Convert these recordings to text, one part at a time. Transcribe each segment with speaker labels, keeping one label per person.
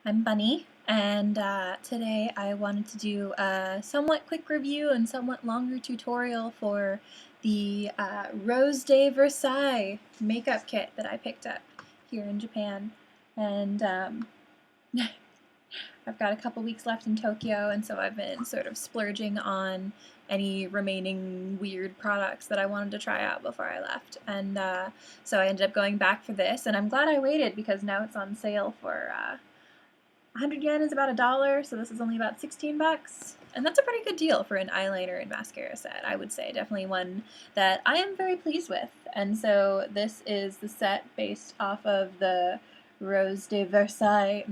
Speaker 1: I'm Bunnie, and today I wanted to do a somewhat quick review and somewhat longer tutorial for the Rose de Versailles makeup kit that I picked up here in Japan. And I've got a couple weeks left in Tokyo, and so I've been sort of splurging on any remaining weird products that I wanted to try out before I left. And so I ended up going back for this, and I'm glad I waited because now it's on sale for 100 yen is about $1, so this is only about 16 bucks. And that's a pretty good deal for an eyeliner and mascara set, I would say. Definitely one that I am very pleased with. And so this is the set based off of the Rose de Versailles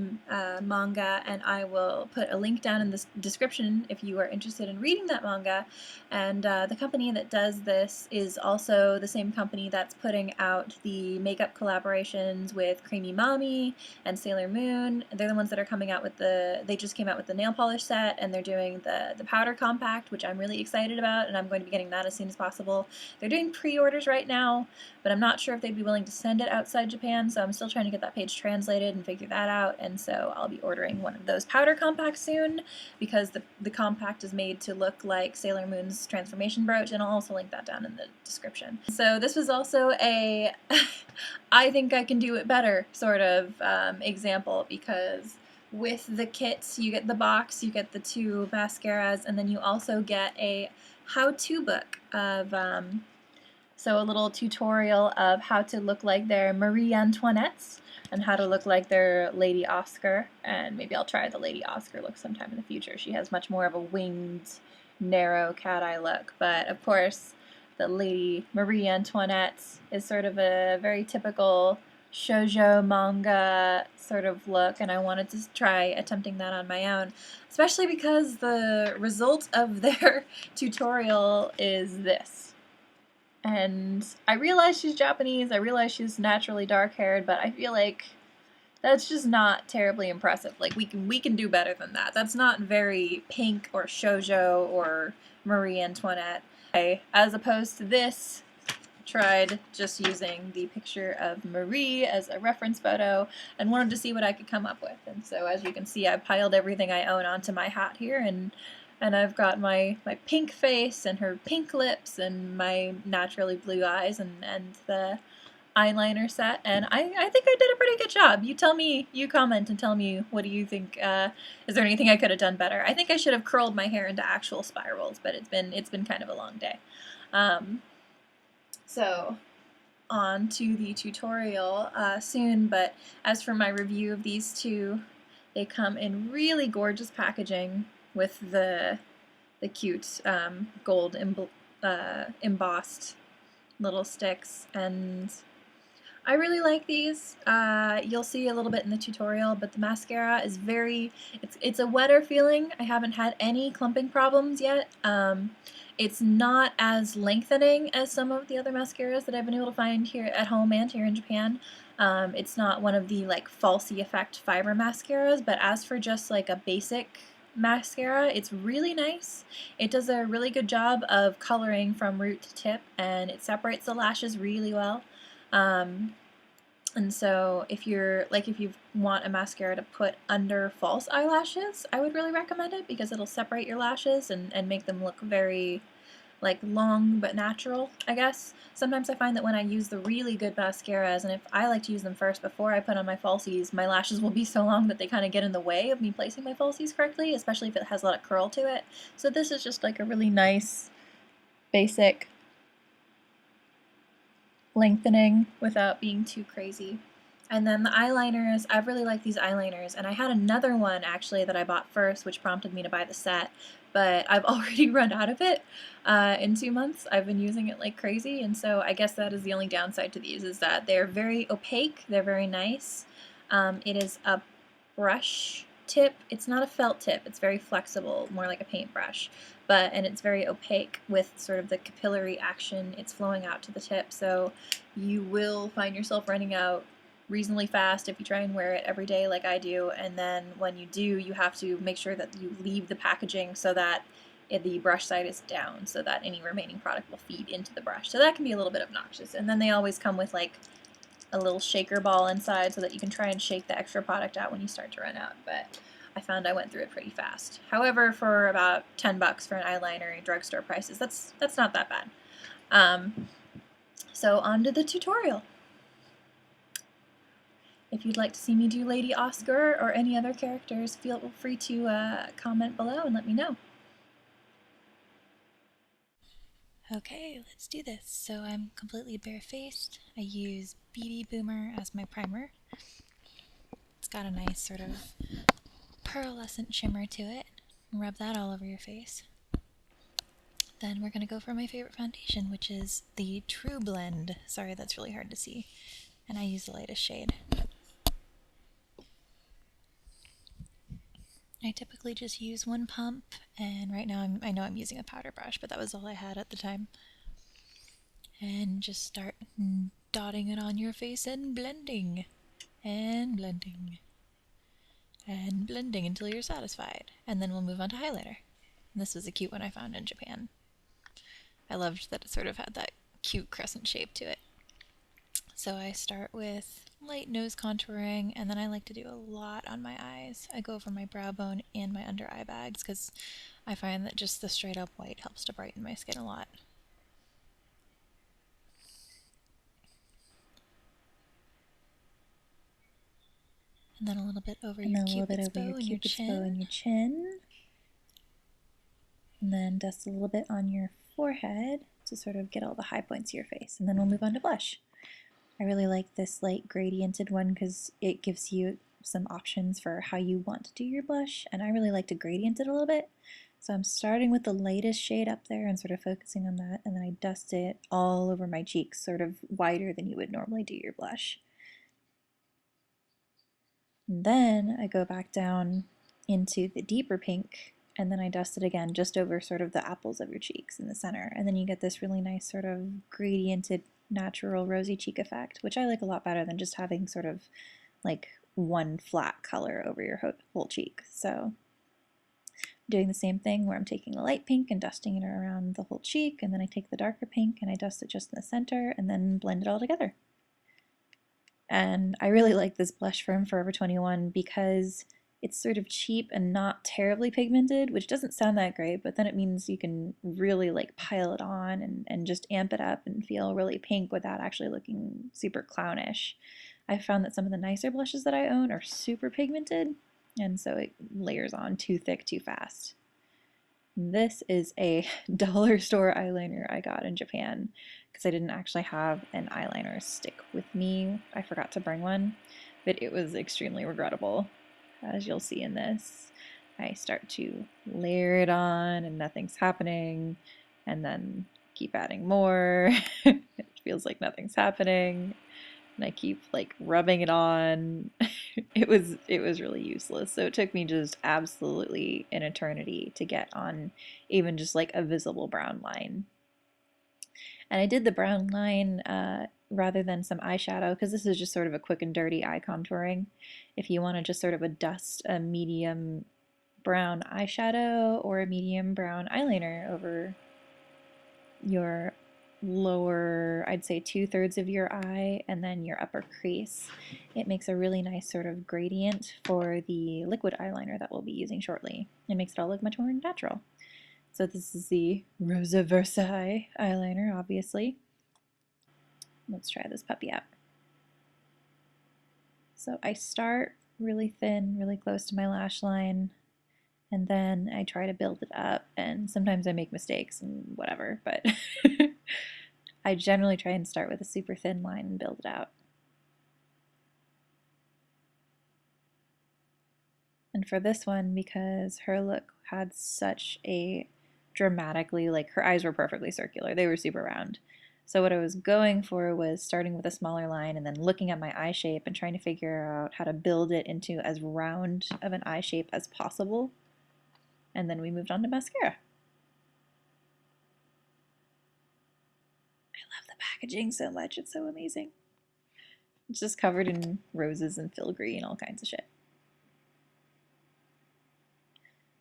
Speaker 1: manga, and I will put a link down in the description if you are interested in reading that manga. And the company that does this is also the same company that's putting out the makeup collaborations with Creamy Mommy and Sailor Moon. They're the ones that are coming out with they just came out with the nail polish set, and they're doing the powder compact, which I'm really excited about, and I'm going to be getting that as soon as possible. They're doing pre-orders right now, but I'm not sure if they'd be willing to send it outside Japan, so I'm still trying to get that page translated and figure that out, and so I'll be ordering one of those powder compacts soon, because the compact is made to look like Sailor Moon's transformation brooch, and I'll also link that down in the description. So this was also a I think I can do it better sort of example, because with the kits you get the box, you get the 2 mascaras, and then you also get a how-to book of so a little tutorial of how to look like their Marie Antoinettes and how to look like their Lady Oscar, and maybe I'll try the Lady Oscar look sometime in the future. She has much more of a winged, narrow cat eye look, but of course the Lady Marie Antoinette is sort of a very typical shoujo manga sort of look, and I wanted to try attempting that on my own, especially because the result of their tutorial is this. And I realize she's Japanese, I realize she's naturally dark-haired, but I feel like that's just not terribly impressive. Like, we can do better than that. That's not very pink or shoujo or Marie Antoinette. As opposed to this, tried just using the picture of Marie as a reference photo and wanted to see what I could come up with. And so as you can see, I piled everything I own onto my hat here, and I've got my pink face and her pink lips and my naturally blue eyes and the eyeliner set, and I think I did a pretty good job. You tell me, you comment and tell me, what do you think? Is there anything I could have done better? I think I should have curled my hair into actual spirals, but it's been kind of a long day. So on to the tutorial soon, but as for my review of these two, they come in really gorgeous packaging with the cute gold embossed little sticks, and I really like these. You'll see a little bit in the tutorial, but the mascara is it's a wetter feeling. I haven't had any clumping problems yet. It's not as lengthening as some of the other mascaras that I've been able to find here at home and here in Japan. It's not one of the like falsy effect fiber mascaras, but as for just like a basic mascara, it's really nice. It does a really good job of coloring from root to tip, and it separates the lashes really well. And so if you want a mascara to put under false eyelashes, I would really recommend it, because it'll separate your lashes and make them look very like long but natural, I guess. Sometimes I find that when I use the really good mascaras, and if I like to use them first before I put on my falsies, my lashes will be so long that they kind of get in the way of me placing my falsies correctly, especially if it has a lot of curl to it. So this is just like a really nice, basic lengthening without being too crazy. And then the eyeliners, I really like these eyeliners, and I had another one actually that I bought first, which prompted me to buy the set, but I've already run out of it in 2 months. I've been using it like crazy, and so I guess that is the only downside to these, is that they're very opaque, they're very nice. It is a brush tip. It's not a felt tip, it's very flexible, more like a paintbrush, and it's very opaque with sort of the capillary action. It's flowing out to the tip, so you will find yourself running out reasonably fast if you try and wear it every day like I do, and then when you do, you have to make sure that you leave the packaging so that the brush side is down, so that any remaining product will feed into the brush. So that can be a little bit obnoxious. And then they always come with like a little shaker ball inside so that you can try and shake the extra product out when you start to run out, but I found I went through it pretty fast. However, for about $10 for an eyeliner at drugstore prices, that's not that bad. So on to the tutorial. If you'd like to see me do Lady Oscar or any other characters, feel free to comment below and let me know. Okay, let's do this. So I'm completely barefaced. I use BB Boomer as my primer. It's got a nice sort of pearlescent shimmer to it. Rub that all over your face. Then we're going to go for my favorite foundation, which is the Trublend. Sorry, that's really hard to see. And I use the lightest shade. I typically just use one pump, and right now I know I'm using a powder brush, but that was all I had at the time. And just start dotting it on your face and blending. And blending. And blending until you're satisfied. And then we'll move on to highlighter. And this was a cute one I found in Japan. I loved that it sort of had that cute crescent shape to it. So I start with light nose contouring, and then I like to do a lot on my eyes. I go over my brow bone and my under eye bags because I find that just the straight up white helps to brighten my skin a lot. And then a little bit over your Cupid's bow and your chin. And then dust a little bit on your forehead to sort of get all the high points of your face. And then we'll move on to blush. I really like this light gradiented one because it gives you some options for how you want to do your blush, and I really like to gradient it a little bit. So I'm starting with the lightest shade up there and sort of focusing on that, and then I dust it all over my cheeks, sort of wider than you would normally do your blush. And then I go back down into the deeper pink, and then I dust it again just over sort of the apples of your cheeks in the center, and then you get this really nice sort of gradiented natural rosy cheek effect, which I like a lot better than just having sort of like one flat color over your whole cheek. So doing the same thing where I'm taking a light pink and dusting it around the whole cheek, and then I take the darker pink and I dust it just in the center and then blend it all together. And I really like this blush from Forever 21 because it's sort of cheap and not terribly pigmented, which doesn't sound that great, but then it means you can really like pile it on and just amp it up and feel really pink without actually looking super clownish. I found that some of the nicer blushes that I own are super pigmented, and so it layers on too thick too fast. This is a dollar store eyeliner I got in Japan because I didn't actually have an eyeliner stick with me. I forgot to bring one, but it was extremely regrettable. As you'll see in this, I start to layer it on and nothing's happening, and then keep adding more. It feels like nothing's happening, and I keep like rubbing it on. It was really useless. So it took me just absolutely an eternity to get on even just like a visible brown line. And I did the brown line rather than some eyeshadow because this is just sort of a quick and dirty eye contouring. If you want to just sort of dust a medium brown eyeshadow or a medium brown eyeliner over your lower, I'd say 2/3 of your eye and then your upper crease, it makes a really nice sort of gradient for the liquid eyeliner that we'll be using shortly. It makes it all look much more natural. So this is the Rosa Versailles eyeliner, obviously. Let's try this puppy out. So I start really thin, really close to my lash line, and then I try to build it up, and sometimes I make mistakes and whatever, but I generally try and start with a super thin line and build it out. And for this one, because her look had such a dramatically, like her eyes were perfectly circular, they were super round. So what I was going for was starting with a smaller line and then looking at my eye shape and trying to figure out how to build it into as round of an eye shape as possible. And then we moved on to mascara. I love the packaging so much, it's so amazing. It's just covered in roses and filigree and all kinds of shit.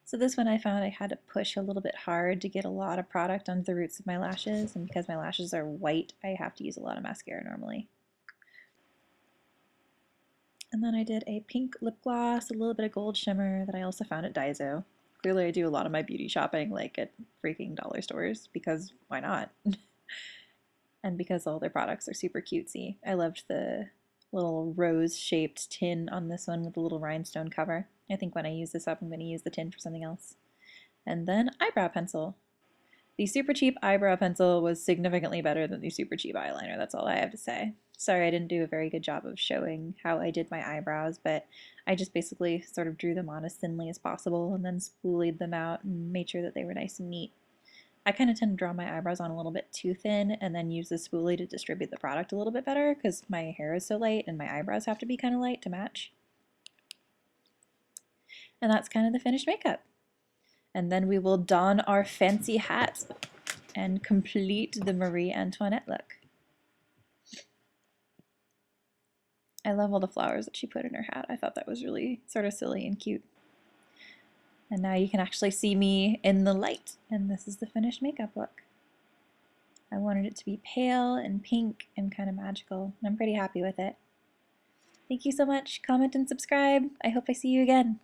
Speaker 1: So this one I found I had to push a little bit hard to get a lot of product onto the roots of my lashes, and because my lashes are white, I have to use a lot of mascara normally. And then I did a pink lip gloss, a little bit of gold shimmer that I also found at Daiso. Clearly I do a lot of my beauty shopping like at freaking dollar stores because why not? And because all their products are super cutesy. I loved the little rose-shaped tin on this one with the little rhinestone cover. I think when I use this up, I'm going to use the tin for something else. And then eyebrow pencil. The super cheap eyebrow pencil was significantly better than the super cheap eyeliner. That's all I have to say. Sorry I didn't do a very good job of showing how I did my eyebrows, but I just basically sort of drew them on as thinly as possible and then spoolied them out and made sure that they were nice and neat. I kind of tend to draw my eyebrows on a little bit too thin and then use the spoolie to distribute the product a little bit better because my hair is so light and my eyebrows have to be kind of light to match. And that's kind of the finished makeup. And then we will don our fancy hat and complete the Marie Antoinette look. I love all the flowers that she put in her hat. I thought that was really sort of silly and cute. And now you can actually see me in the light, and this is the finished makeup look. I wanted it to be pale and pink and kind of magical, and I'm pretty happy with it. Thank you so much. Comment and subscribe. I hope I see you again.